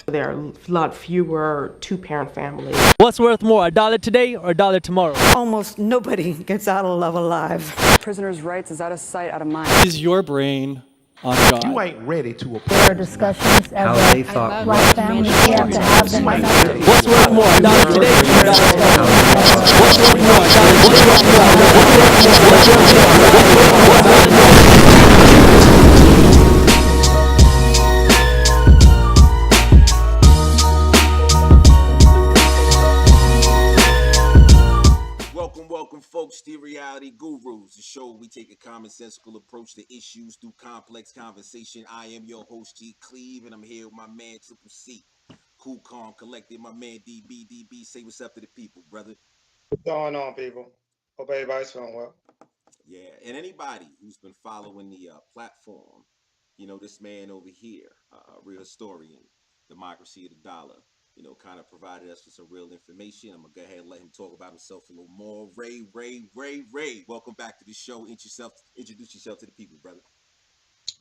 There are a lot fewer two-parent families. What's worth more, a dollar today or a dollar tomorrow? Almost nobody gets out of love alive. Prisoners' rights is out of sight, out of mind. Is your brain on God? You ain't ready to apply. There are discussions how as they thought black families have to have them. What's worth more, a dollar today or a dollar tomorrow? What's worth more, a dollar Welcome, folks, to Reality Gurus, the show we take a commonsensical approach to issues through complex conversation. I am your host, G Cleve, and I'm here with my man, Triple C. Cool, calm, collected. My man, DB. Say what's up to the people, brother. What's going on, people? Hope everybody's feeling well. Yeah, and anybody who's been following the platform, you know, this man over here, real historian, democracy of the dollar, you know, kind of provided us with some real information. I'm going to go ahead and let him talk about himself a little more. Ray, welcome back to the show. Introduce yourself to the people, brother.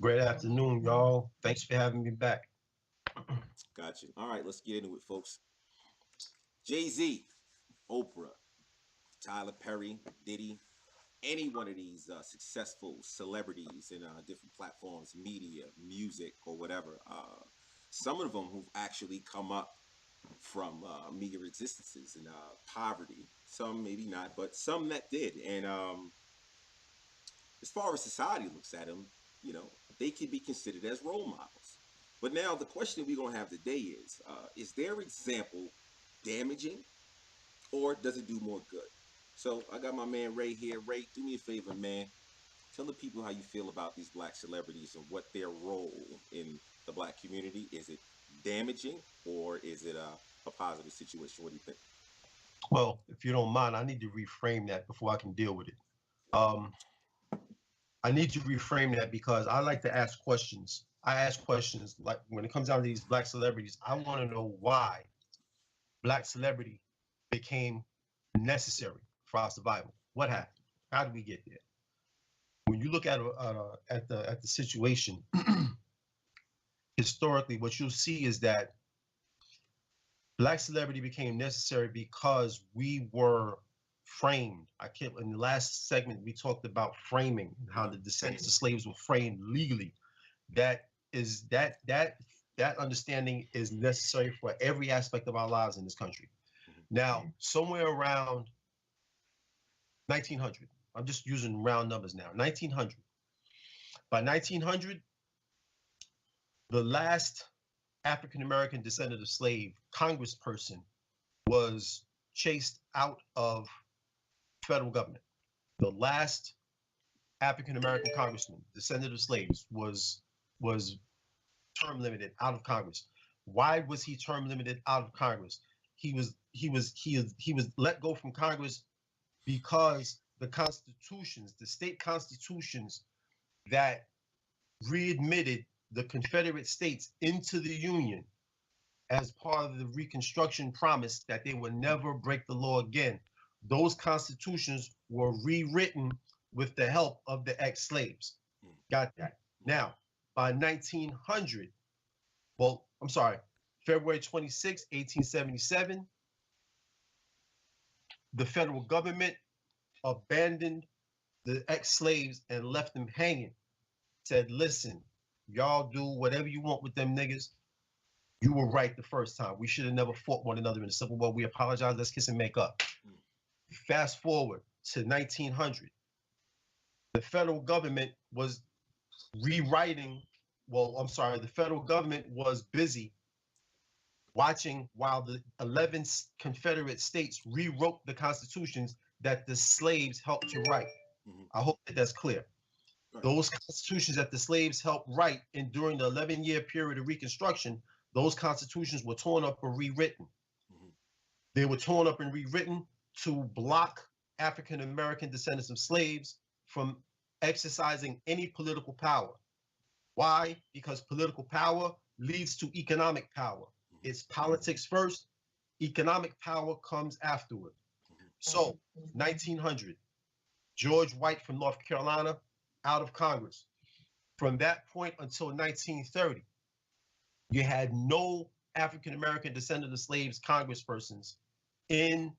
Great afternoon, y'all. Thanks for having me back. Gotcha. All right, let's get into it, folks. Jay-Z, Oprah, Tyler Perry, Diddy, any one of these successful celebrities in different platforms, media, music, or whatever, some of them who've actually come up from meager existences and poverty. Some maybe not, but some that did. And as far as society looks at them, you know, they can be considered as role models. But now the question we're going to have today is their example damaging or does it do more good? So I got my man Ray here. Ray, do me a favor, man. Tell the people how you feel about these black celebrities and what their role in the black community. Is it damaging or is it a positive situation? What do you think? Well, if you don't mind, I need to reframe that before I can deal with it. I need to reframe that because I like to ask questions. I ask questions like when it comes down to these black celebrities, I want to know why black celebrity became necessary for our survival. What happened? How did we get there? When you look at the situation historically, what you'll see is that black celebrity became necessary because we were framed. In the last segment, we talked about framing, how the descendants of slaves were framed legally. That understanding is necessary for every aspect of our lives in this country. Now, somewhere around 1900, I'm just using round numbers now, 1900. By 1900, the last African-American descendant of slave congressperson was chased out of federal government. The last African-American congressman, descendant of slaves, was term limited out of Congress. Why was he term limited out of Congress? He was let go from Congress because the constitutions, the state constitutions that readmitted the Confederate States into the Union as part of the Reconstruction promise that they would never break the law again. Those constitutions were rewritten with the help of the ex-slaves. Got that? Now, by 1900, February 26, 1877, the federal government abandoned the ex-slaves and left them hanging. Said, listen, y'all do whatever you want with them niggas. You were right the first time. We should have never fought one another in the Civil War. We apologize. Let's kiss and make up. Fast forward to 1900. The federal government was the federal government was busy watching while the 11 Confederate states rewrote the constitutions that the slaves helped to write. I hope that's clear. Those constitutions that the slaves helped write during the 11-year period of Reconstruction, those constitutions were torn up or rewritten. They were torn up and rewritten to block African-American descendants of slaves from exercising any political power. Why? Because political power leads to economic power. It's politics first, economic power comes afterward. So, 1900, George White from North Carolina, out of Congress. From that point until 1930, you had no African American descendant of slaves congresspersons in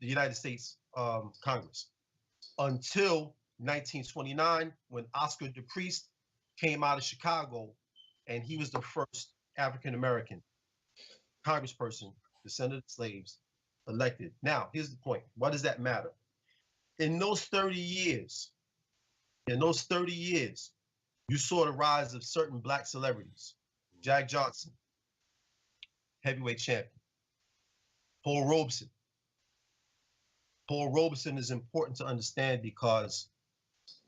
the United States Congress until 1929, when Oscar DePriest came out of Chicago, and he was the first African American congressperson, descendant of slaves, elected. Now, here's the point. Why does that matter? In those 30 years, you saw the rise of certain black celebrities. Jack Johnson, heavyweight champion. Paul Robeson. Paul Robeson is important to understand because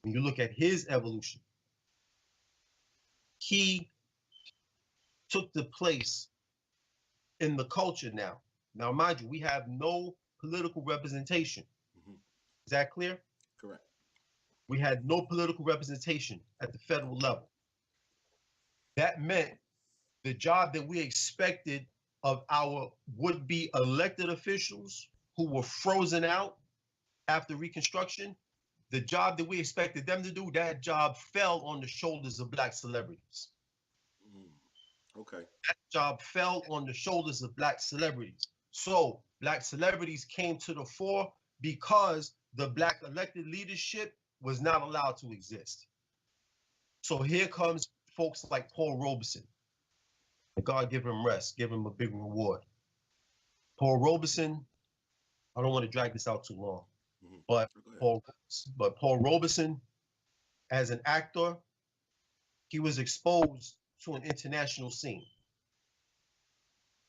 when you look at his evolution, he took the place in the culture now. Now, mind you, we have no political representation. Is that clear? Correct. We had no political representation at the federal level. That meant the job that we expected of our would-be elected officials who were frozen out after Reconstruction, the job that we expected them to do, that job fell on the shoulders of black celebrities. Okay. That job fell on the shoulders of black celebrities. So black celebrities came to the fore because the black elected leadership was not allowed to exist. So here comes folks like Paul Robeson. And God give him rest, give him a big reward. Paul Robeson, I don't want to drag this out too long, but Paul Robeson, as an actor, he was exposed to an international scene.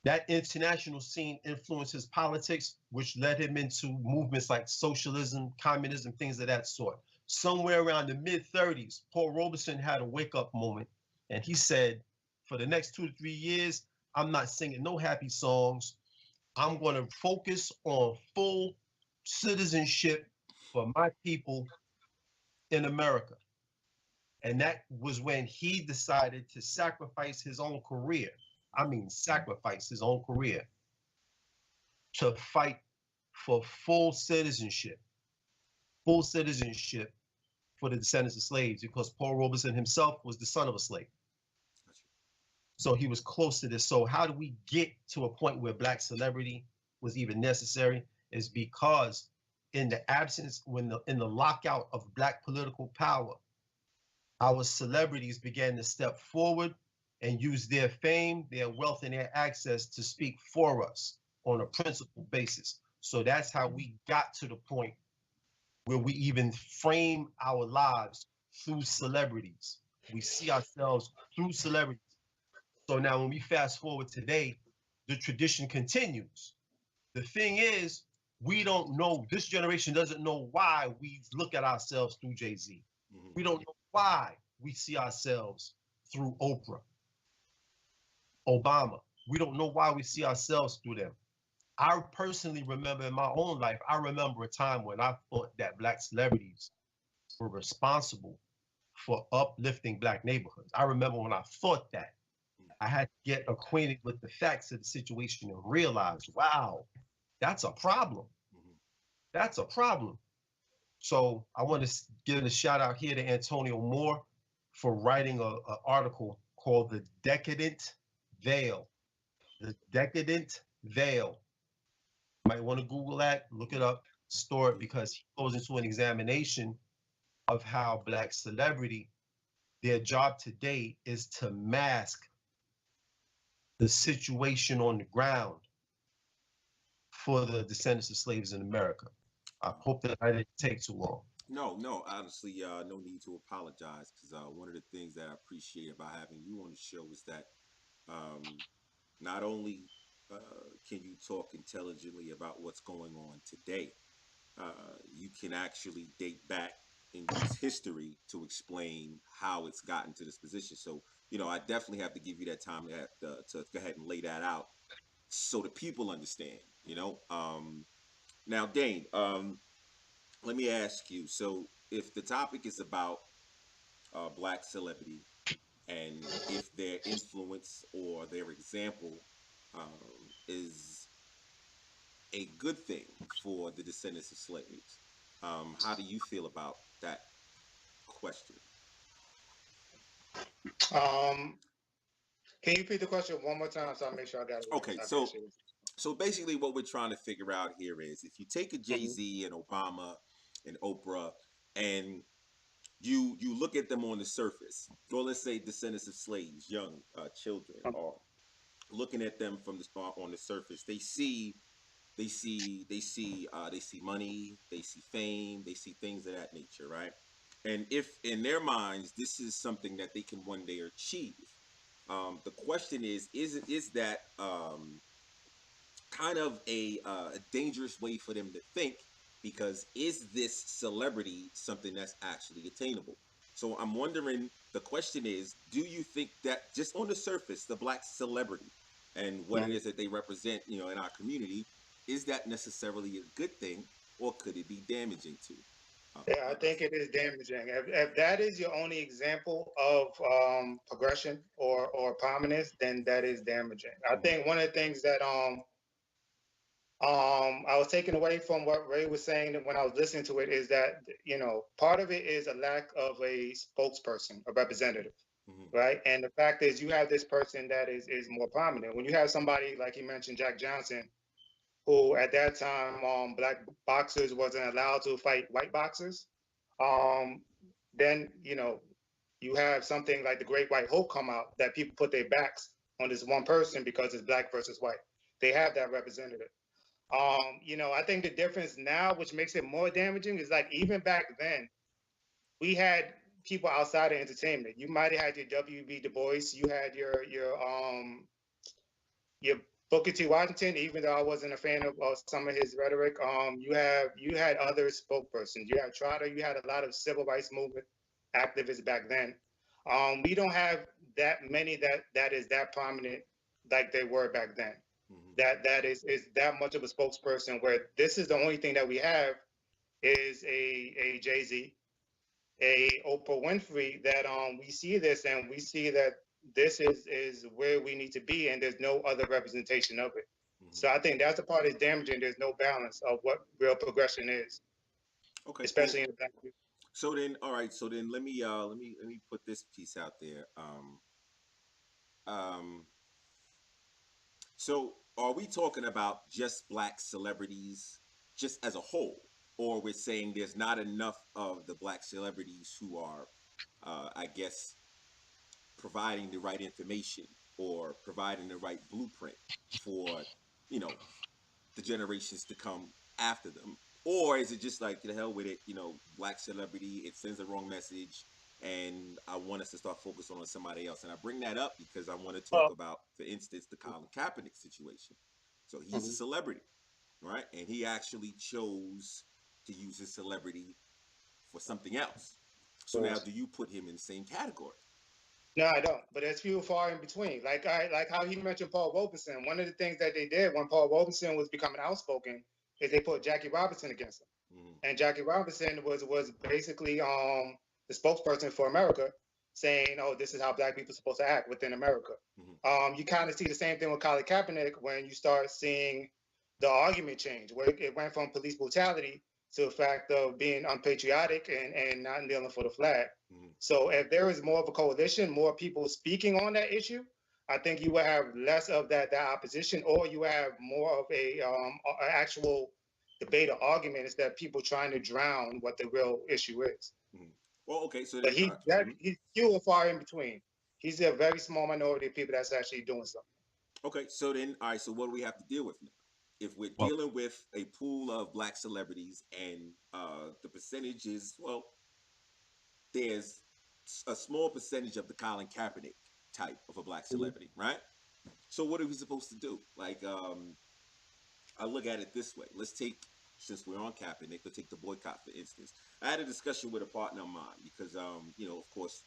That international scene influenced his politics, which led him into movements like socialism, communism, things of that sort. Somewhere around the mid-30s, Paul Robeson had a wake-up moment, and he said, for the next 2 to 3 years, I'm not singing no happy songs. I'm going to focus on full citizenship for my people in America. And that was when he decided to sacrifice his own career. I mean, sacrifice his own career to fight for full citizenship for the descendants of slaves, because Paul Robeson himself was the son of a slave. So he was close to this. So how do we get to a point where black celebrity was even necessary? Is because in the absence, in the lockout of black political power, our celebrities began to step forward and use their fame, their wealth, and their access to speak for us on a principled basis. So that's how we got to the point where we even frame our lives through celebrities. We see ourselves through celebrities. So now when we fast forward today, the tradition continues. The thing is, we don't know, this generation doesn't know why we look at ourselves through Jay-Z. We don't know why we see ourselves through Oprah, Obama. We don't know why we see ourselves through them. I personally remember in my own life, I remember a time when I thought that black celebrities were responsible for uplifting black neighborhoods. I remember when I thought that. I had to get acquainted with the facts of the situation and realize, wow, that's a problem. That's a problem. So I want to give a shout out here to Antonio Moore for writing an article called The Decadent Veil. The Decadent Veil. You might want to Google that, look it up, store it, because he goes into an examination of how black celebrity, their job today is to mask the situation on the ground for the descendants of slaves in America. I hope that I didn't take too long. No, honestly, no need to apologize, because one of the things that I appreciate about having you on the show is that not only can you talk intelligently about what's going on today, you can actually date back and use history to explain how it's gotten to this position. So, I definitely have to give you that time to go ahead and lay that out so the people understand, Now, Dane, let me ask you, so if the topic is about black celebrity and if their influence or their example is a good thing for the descendants of slaves, how do you feel about that question? Can you repeat the question one more time so I make sure I got it right? Okay, I so appreciate it. so basically, what we're trying to figure out here is if you take a Jay Mhm. Z and Obama and Oprah, and you look at them on the surface, or let's say descendants of slaves, young children, or looking at them from the on the surface, they see money, they see fame, they see things of that nature, right? And if in their minds this is something that they can one day achieve, the question is that kind of a dangerous way for them to think, because is this celebrity something that's actually attainable? So I'm wondering, the question is, do you think that just on the surface, the black celebrity and what it is that they represent, in our community, is that necessarily a good thing, or could it be damaging to Yeah, I think us? it is damaging. If that is your only example of progression or prominence, then that is damaging. I Mhm. think one of the things that I was taken away from what Ray was saying when I was listening to it is that, part of it is a lack of a spokesperson, a representative, Mhm. right? And the fact is, you have this person that is more prominent. When you have somebody like you mentioned, Jack Johnson, who at that time, black boxers wasn't allowed to fight white boxers. Um, then you have something like the Great White Hope come out that people put their backs on this one person because it's black versus white. They have that representative. I think the difference now, which makes it more damaging, is like even back then, we had people outside of entertainment. You might have had your W.B. Du Bois, you had your Booker T. Washington, even though I wasn't a fan of some of his rhetoric. You had other spokespersons. You had Trotter. You had a lot of civil rights movement activists back then. We don't have that many that is that prominent like they were back then. Mhm. That is that much of a spokesperson. Where this is the only thing that we have is a Jay-Z, a Oprah Winfrey, that we see this and we see that this is where we need to be, and there's no other representation of it. Mhm. So I think that's the part that's damaging. There's no balance of what real progression is, Okay, cool. especially in the black community. So then, all right. So then, let me put this piece out there. Um, So, are we talking about just black celebrities, just as a whole, or we're saying there's not enough of the black celebrities who are, I guess, providing the right information or providing the right blueprint for, you know, the generations to come after them? Or is it just like, to the hell with it, black celebrity, it sends the wrong message, and I want us to start focusing on somebody else? And I bring that up because I want to talk Well, about, for instance, the Colin Kaepernick situation. So he's a mhm, celebrity, right? And he actually chose to use his celebrity for something else. So now, yes. do you put him in the same category? No, I don't. But there's few far in between. Like how he mentioned Paul Robeson. One of the things that they did when Paul Robeson was becoming outspoken is they put Jackie Robinson against him. Mm-hmm. And Jackie Robinson was basically the spokesperson for America, saying, "Oh, this is how Black people are supposed to act within America." Mm-hmm. You kind of see the same thing with Colin Kaepernick when you start seeing the argument change, where it went from police brutality to the fact of being unpatriotic and not kneeling for the flag. Mm-hmm. So if there is more of a coalition, more people speaking on that issue, I think you will have less of that opposition, or you have more of a actual debate or argument instead of people trying to drown what the real issue is. Mm-hmm. Well, okay, so But then, mhm. he's few and far in between. He's a very small minority of people that's actually doing something. Okay, so then, all right, so what do we have to deal with now? If we're Well, dealing with a pool of black celebrities, and the percentage is, well, there's a small percentage of the Colin Kaepernick type of a black Mhm. celebrity, right? So what are we supposed to do? Like, I look at it this way. Let's take, since we're on Kaepernick, let's take the boycott for instance. I had a discussion with a partner of mine because, of course,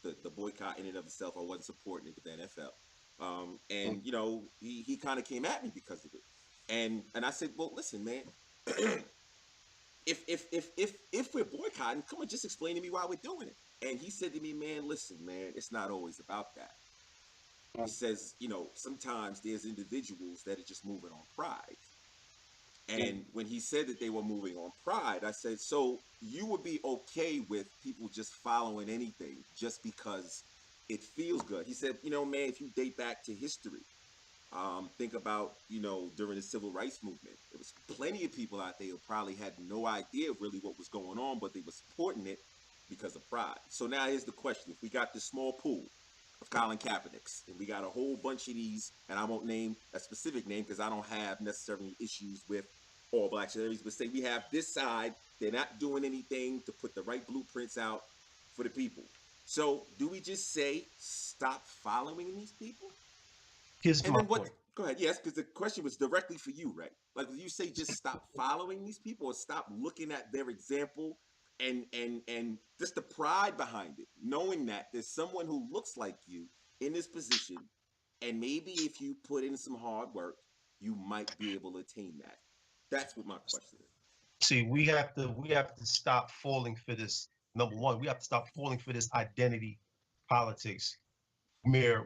the boycott in and of itself, I wasn't supporting it with the NFL. And he kind of came at me because of it. And I said, well, listen, man, if we're boycotting, come on, just explain to me why we're doing it. And he said to me, man, listen, man, it's not always about that. He says, sometimes there's individuals that are just moving on pride. And when he said that they were moving on pride, I said, so you would be okay with people just following anything just because it feels good. He said, you know, man, if you date back to history, think about, you know, during the civil rights movement, there was plenty of people out there who probably had no idea really what was going on, but they were supporting it because of pride. So now here's the question: if we got this small pool of Colin Kaepernicks, and we got a whole bunch of these, and I won't name a specific name because I don't have necessarily issues with all black celebrities, but say we have this side, they're not doing anything to put the right blueprints out for the people. So do we just say stop following these people? Here's And my then what? point. Go ahead. Yes, because the question was directly for you, right? Like, you say just stop following these people, or stop looking at their example, and just the pride behind it, knowing that there's someone who looks like you in this position, and maybe if you put in some hard work, you might be able to attain that. That's what my question is. See, we have to stop falling for this. Number one, we have to stop falling for this identity politics where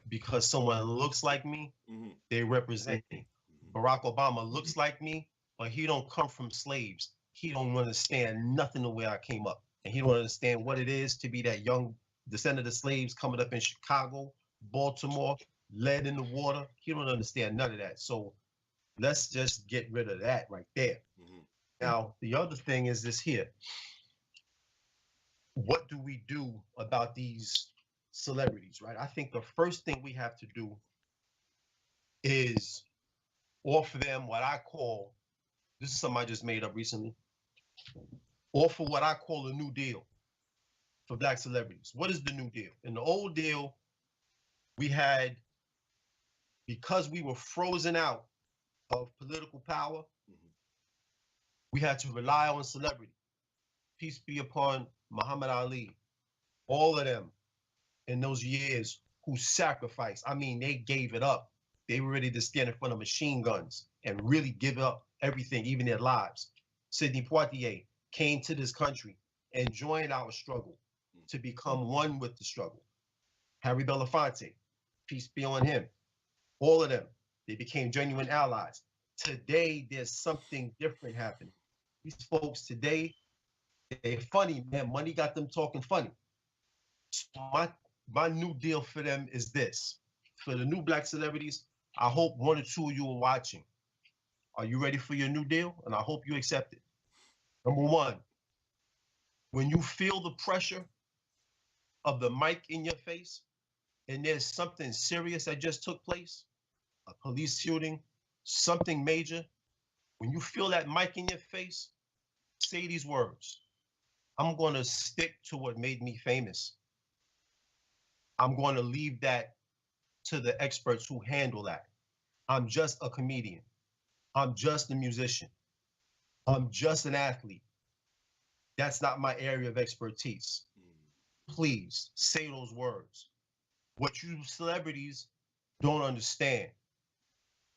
because someone looks like me, Mm-hmm. they represent me. Barack Obama looks like me, but he don't come from slaves. He don't understand nothing the way I came up, and he don't understand what it is to be that young descendant of slaves coming up in Chicago, Baltimore, led in the water. He don't understand none of that. So let's just get rid of that right there. Mm-hmm. Now, the other thing is this here. What do we do about these celebrities, right? I think the first thing we have to do is offer them what I call, this is something I just made up recently, offer what I call a new deal for black celebrities. What is the new deal? In the old deal, we had, because we were frozen out of political power, we had to rely on celebrity. Peace be upon Muhammad Ali, all of them in those years who sacrificed. I mean, they gave it up. They were ready to stand in front of machine guns and really give up everything, even their lives. Sidney Poitier came to this country and joined our struggle to become one with the struggle. Harry Belafonte, peace be on him. All of them, they became genuine allies. Today, there's something different happening. These folks today, they're funny, man. Money got them talking funny. So my new deal for them is this. For the new black celebrities, I hope one or two of you are watching. Are you ready for your new deal? And I hope you accept it. Number one, when you feel the pressure of the mic in your face and there's something serious that just took place, a police shooting, something major, when you feel that mic in your face, say these words. I'm going to stick to what made me famous. I'm going to leave that to the experts who handle that. I'm just a comedian. I'm just a musician. I'm just an athlete. That's not my area of expertise. Please say those words. What you celebrities don't understand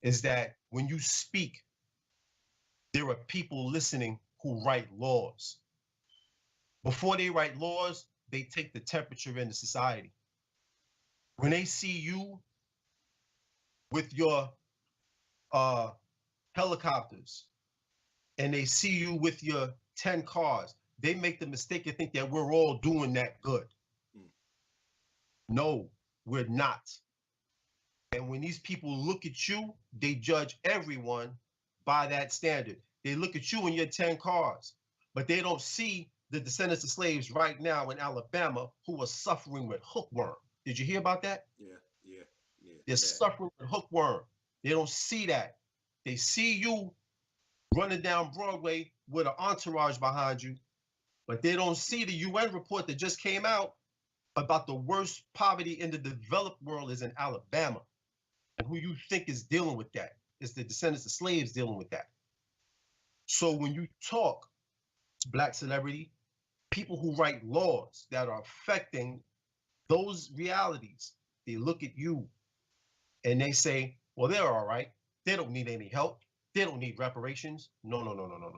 is that when you speak, there are people listening who write laws. Before they write laws, they take the temperature in the society. When they see you with your helicopters and they see you with your 10 cars, they make the mistake to think that we're all doing that good. No, we're not. And when these people look at you, they judge everyone by that standard. They look at you and your 10 cars, but they don't see the descendants of slaves right now in Alabama who are suffering with hookworm. Did you hear about that? Yeah. They're suffering with hookworm. They don't see that. They see you running down Broadway with an entourage behind you, but they don't see the UN report that just came out about the worst poverty in the developed world is in Alabama. And who you think is dealing with that is the descendants of slaves dealing with that. So when you talk to black celebrity, people who write laws that are affecting those realities, they look at you and they say, well, they're all right. They don't need any help. They don't need reparations. No.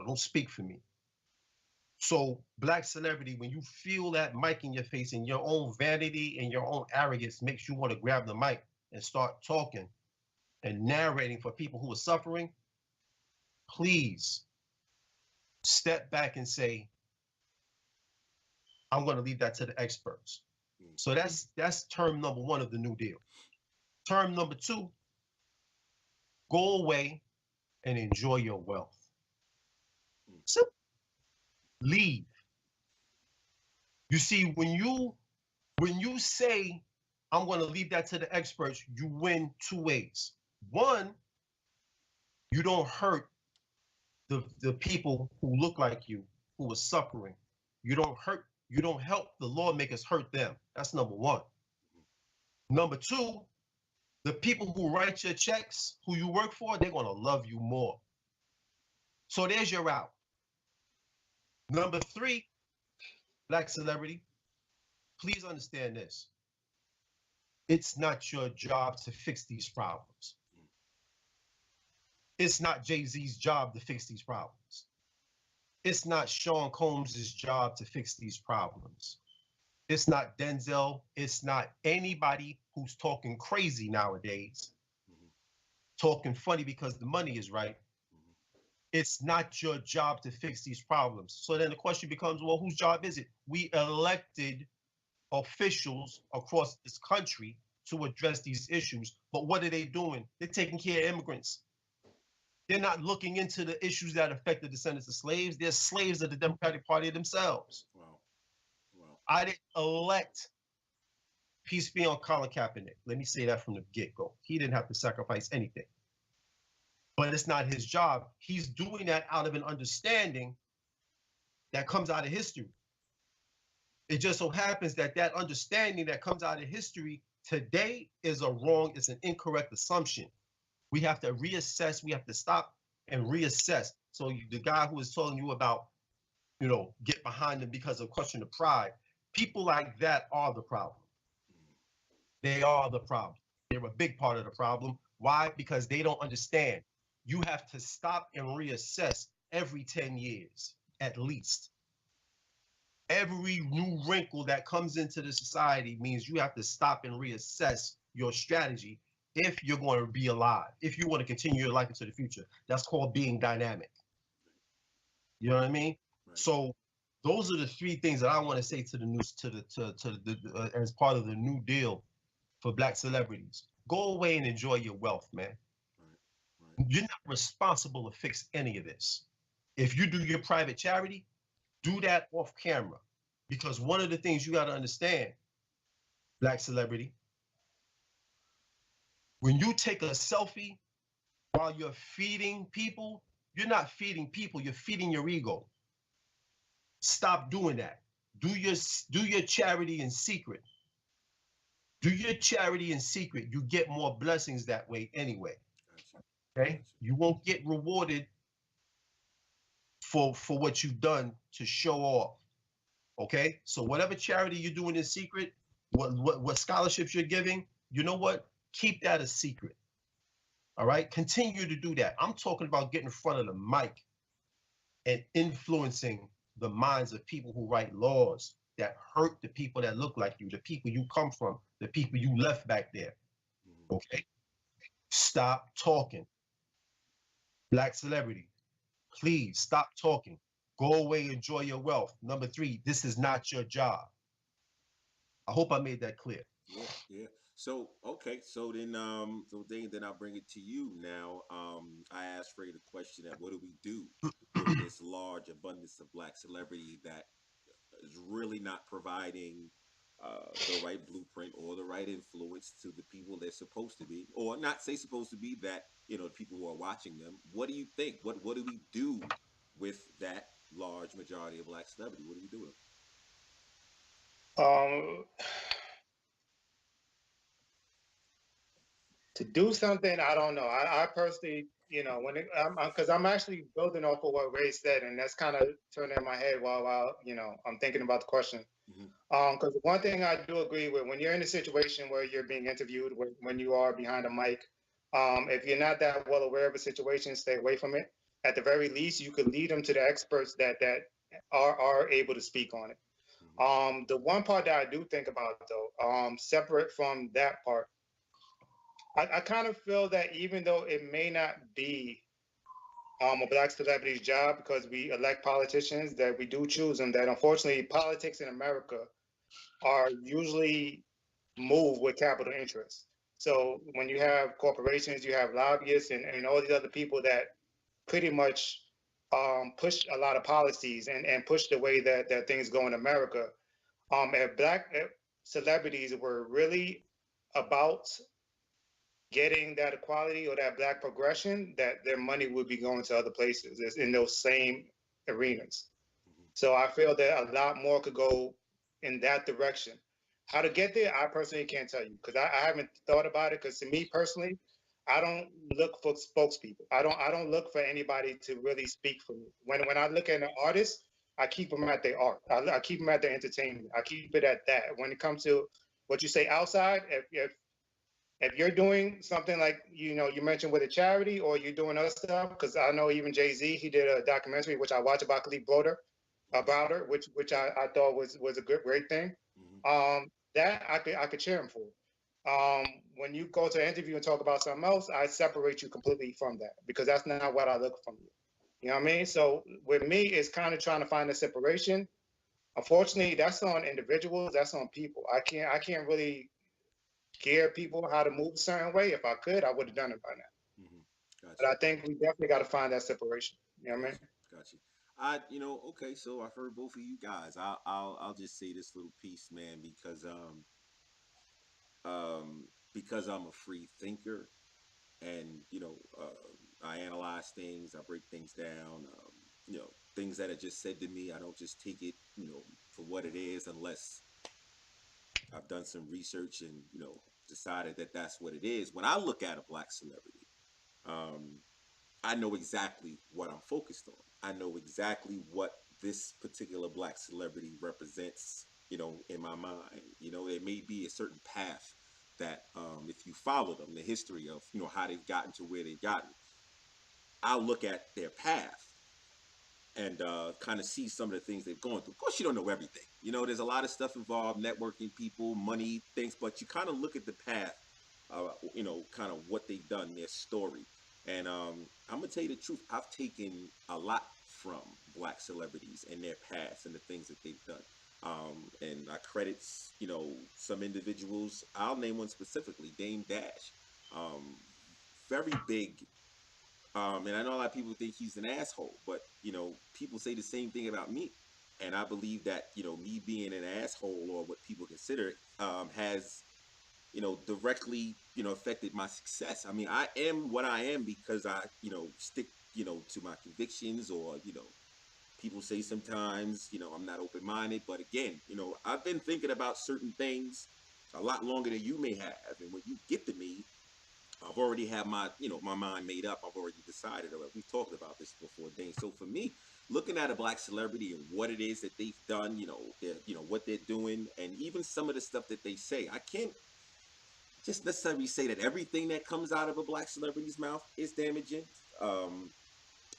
Don't speak for me. So black celebrity, when you feel that mic in your face and your own vanity and your own arrogance makes you want to grab the mic and start talking and narrating for people who are suffering, please step back and say, I'm going to leave that to the experts. So that's term number one of the New Deal. Term number two, go away and enjoy your wealth. Simple. Leave. You see, when you say, I'm going to leave that to the experts, you win two ways. One, you don't hurt the people who look like you, who are suffering. You don't help the lawmakers hurt them. That's number one. Number two, the people who write your checks, who you work for, they're going to love you more. So there's your route. Number three, Black celebrity, please understand this. It's not your job to fix these problems. It's not Jay-Z's job to fix these problems. It's not Sean Combs' job to fix these problems. It's not Denzel. It's not anybody who's talking crazy nowadays, talking funny because the money is right. It's not your job to fix these problems. So then the question becomes, well, whose job is it? We elected officials across this country to address these issues. But what are they doing? They're taking care of immigrants. They're not looking into the issues that affect the descendants of slaves. They're slaves of the Democratic Party themselves. Wow. I didn't elect, peace be on Colin Kaepernick. Let me say that from the get-go. He didn't have to sacrifice anything. But it's not his job. He's doing that out of an understanding that comes out of history. It just so happens that that understanding that comes out of history today is it's an incorrect assumption. We have to reassess. We have to stop and reassess. So the guy who is telling you about, get behind them because of question of pride, people like that are the problem. They are the problem. They're a big part of the problem. Why? Because they don't understand. You have to stop and reassess every 10 years, at least. Every new wrinkle that comes into the society means you have to stop and reassess your strategy if you're going to be alive, if you want to continue your life into the future. That's called being dynamic. You know what I mean? Right. So those are the three things that I want to say to the news, as part of the New Deal for Black celebrities. Go away and enjoy your wealth, man. Right. You're not responsible to fix any of this. If you do your private charity, do that off camera. Because one of the things you got to understand, Black celebrity, when you take a selfie while you're feeding people, you're not feeding people, you're feeding your ego. Stop doing that. Do your charity in secret. Do your charity in secret. You get more blessings that way anyway. Okay? You won't get rewarded for what you've done to show off. Okay? So whatever charity you're doing in secret, what scholarships you're giving, you know what? Keep that a secret. All right? Continue to do that. I'm talking about getting in front of the mic and influencing the minds of people who write laws that hurt the people that look like you, the people you come from, the people you left back there. Okay? Stop talking. Black celebrity, please stop talking. Go away, enjoy your wealth. Number three, this is not your job. I hope I made that clear. Yeah. So, okay. So then I'll bring it to you now. I asked Frey the question that what do we do with this large abundance of Black celebrity that is really not providing the right blueprint or the right influence to the people they're supposed to be, or not say supposed to be, that, the people who are watching them. What do you think? What do we do with that large majority of Black celebrity? What do we do with them? To do something, I don't know. I personally, because I'm actually building off of what Ray said, and that's kind of turning in my head while I'm thinking about the question. Because one thing I do agree with, when you're in a situation where you're being interviewed, when you are behind a mic, if you're not that well aware of a situation, stay away from it. At the very least, you could lead them to the experts that are able to speak on it. The one part that I do think about, though, separate from that part, I kind of feel that even though it may not be a Black celebrity's job, because we elect politicians, that we do choose them, that unfortunately politics in America are usually moved with capital interest. So when you have corporations, you have lobbyists and all these other people that pretty much push a lot of policies and push the way that things go in America. If celebrities were really about getting that equality or that black progression, that their money would be going to other places in those same arenas. So I feel that a lot more could go in that direction. How to get there, I personally can't tell you because I haven't thought about it. Because to me personally, I don't look for spokespeople. I don't look for anybody to really speak for me. When I look at an artist, I keep them at their art. I keep them at their entertainment. I keep it at that. When it comes to what you say outside, if you're doing something like you mentioned with a charity or you're doing other stuff, because I know even Jay-Z, he did a documentary which I watched about Khalid Broder about her, which I thought was a great thing. That I could cheer him for. When you go to an interview and talk about something else, I separate you completely from that because that's not what I look from you. You know what I mean? So with me, it's kind of trying to find a separation. Unfortunately, that's on individuals. That's on people. I can't really scare people how to move a certain way. If I could, I would have done it by now. Gotcha. But I think we definitely got to find that separation. You know what I mean? Gotcha. Okay, so I've heard both of you guys. I'll just say this little piece, man, because I'm a free thinker, and I analyze things, I break things down. Things that are just said to me, I don't just take it, for what it is, unless I've done some research and decided that that's what it is. When I look at a black celebrity, um, I know exactly what I'm focused on. I know exactly what this particular black celebrity represents, in my mind. It may be a certain path that, if you follow them, the history of, how they've gotten to where they've gotten, I'll look at their path and kind of see some of the things they've gone through. Of course, you don't know everything. There's a lot of stuff involved, networking, people, money, things, but you kind of look at the path, kind of what they've done, their story. And I'm gonna tell you the truth. I've taken a lot from black celebrities and their past and the things that they've done. And I credit, some individuals. I'll name one specifically, Dame Dash. Very big. And I know a lot of people think he's an asshole, but people say the same thing about me. And I believe that me being an asshole, or what people consider it, has directly, affected my success. I mean, I am what I am because I, stick, to my convictions, or, people say sometimes, I'm not open-minded, but again, I've been thinking about certain things a lot longer than you may have. And when you get to me, I've already had my, my mind made up. I've already decided. We've talked about this before, Dane. So for me, looking at a black celebrity and what it is that they've done, what they're doing, and even some of the stuff that they say, I can't just necessarily say that everything that comes out of a black celebrity's mouth is damaging.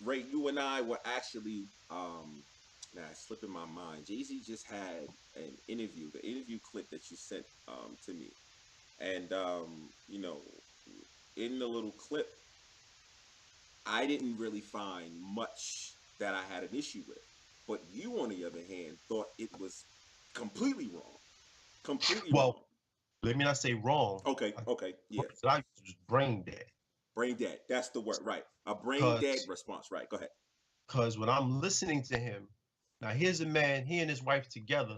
Ray, you and I were actually, now it's slipping my mind. Jay-Z just had an interview, the interview clip that you sent to me, and in the little clip, I didn't really find much that I had an issue with. But you, on the other hand, thought it was completely wrong. Completely wrong. Well, let me not say wrong. Okay, yeah. So I was brain dead. Brain dead. That's the word, right. A brain dead response, right. Go ahead. Because when I'm listening to him, now here's a man, he and his wife together,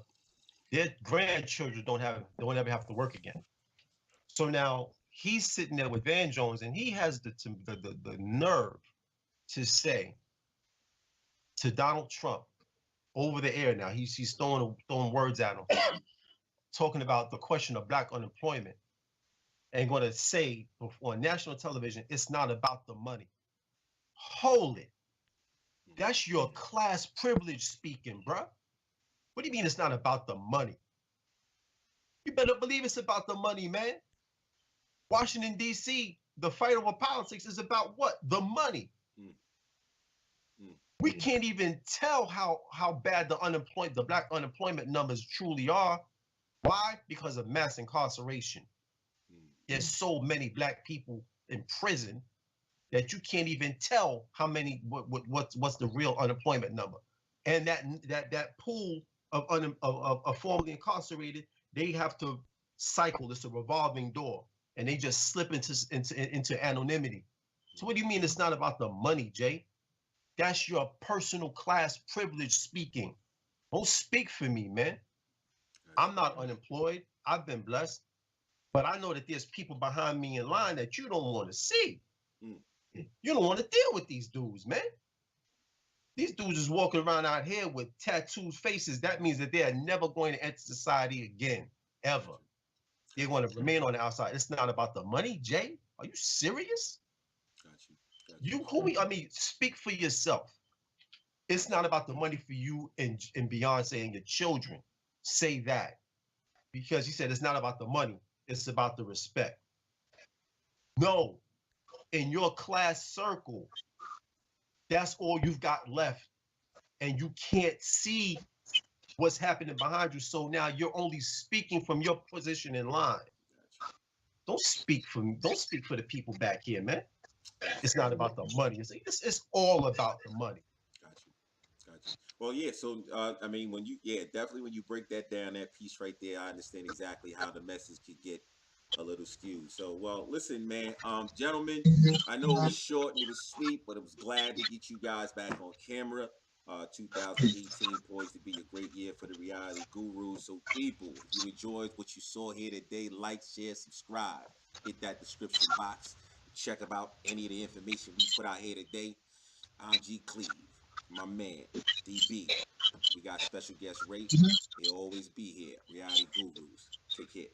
their grandchildren don't ever have to work again. So now he's sitting there with Van Jones, and he has the nerve to say to Donald Trump over the air. Now he's throwing words at him, talking about the question of black unemployment, and going to say on national television, it's not about the money. Hold it. That's your class privilege speaking, bruh. What do you mean it's not about the money? You better believe it's about the money, man. Washington, D.C., the fight over politics is about what? The money. We can't even tell how bad the black unemployment numbers truly are. Why? Because of mass incarceration. There's so many black people in prison that you can't even tell how many, what's the real unemployment number. And that pool of formerly incarcerated, they have to cycle. It's a revolving door, and they just slip into anonymity. So what do you mean it's not about the money, Jay? That's your personal class privilege speaking. Don't speak for me, man. I'm not unemployed. I've been blessed. But I know that there's people behind me in line that you don't want to see. You don't want to deal with these dudes, man. These dudes is walking around out here with tattooed faces. That means that they are never going to enter society again, ever. They're going to remain on the outside. It's not about the money, Jay. Are you serious? I mean, speak for yourself. It's not about the money for you and Beyonce and your children. Say that. Because you said it's not about the money. It's about the respect. No. In your class circle, that's all you've got left. And you can't see what's happening behind you. So now you're only speaking from your position in line. Don't speak for the people back here, man. It's not about the money. It's all about the money. Gotcha. Well, yeah. So, I mean, definitely when you break that down, that piece right there, I understand exactly how the message could get a little skewed. So, well, listen, man, gentlemen, I know it was short and it was sweet, but I was glad to get you guys back on camera. 2018 poised to be a great year for the reality gurus. So, people, if you enjoyed what you saw here today, like, share, subscribe, hit that description box, check out any of the information we put out here today. I'm G Cleve, my man, DB. We got special guest Ray. He'll always be here. Reality gurus. Take care.